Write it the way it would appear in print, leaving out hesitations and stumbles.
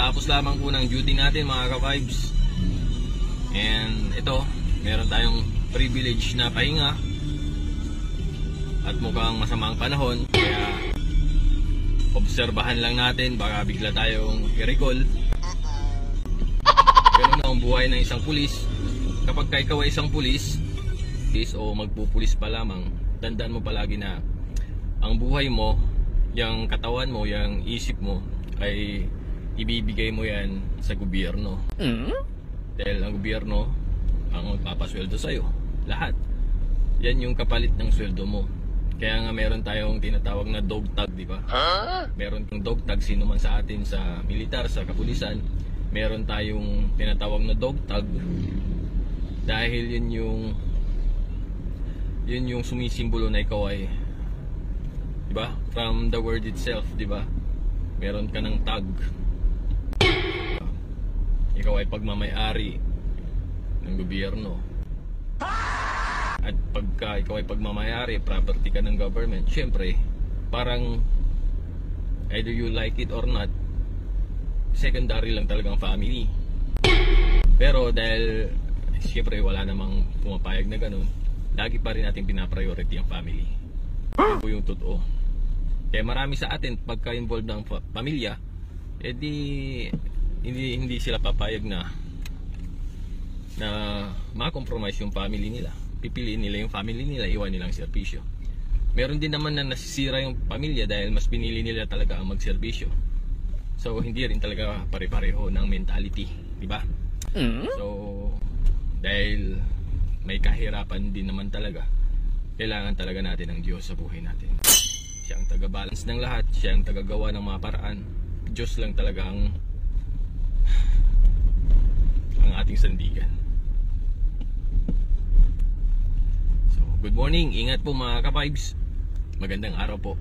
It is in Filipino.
Kakatapos lamang po ng duty natin mga ka-vibes. And ito, meron tayong privilege na pahinga. At mukhang masamang panahon, kaya obserbahan lang natin, baka bigla tayong i-recall. Ganun na ang buhay ng isang pulis. Kapag ikaw ay isang pulis o magpupulis pa lamang, tandaan mo palagi na ang buhay mo, yung katawan mo, yung isip mo ay ibibigay mo yan sa gobyerno. Dahil ang gobyerno ang magpapasweldo sa'yo. Lahat. Yan yung kapalit ng sweldo mo. Kaya nga meron tayong tinatawag na dog tag, di ba? Meron tayong dog tag, sino man sa atin sa militar, sa kapulisan, meron tayong tinatawag na dog tag dahil yun yung sumisimbolo na ikaw ay, di ba? From the word itself, di ba? Meron ka ng tag. Ikaw ay pagmamay-ari ng gobyerno. At pagka ikaw ay pagmamayari, property ka ng government, syempre, parang either you like it or not, secondary lang talagang family. Pero dahil syempre wala namang pumapayag na ganun, lagi pa rin natin pinapriority ang family. Ito po yung totoo. Kaya marami sa atin, pagka involved ng pamilya, hindi sila papayag na ma-compromise yung family nila. Pipiliin nila yung family nila, iwan nilang serbisyo. Meron din naman na nasisira yung pamilya dahil mas pinili nila talaga ang magserbisyo. So hindi rin talaga pare-pareho ng mentality, di ba? So dahil may kahirapan din naman talaga, kailangan talaga natin ng Diyos sa buhay natin. Siya ang taga-balance ng lahat, siya ang taga-gawa ng mga paraan. Diyos lang talaga ang ating sandigan. Good morning, ingat po mga ka-vibes. Magandang araw po.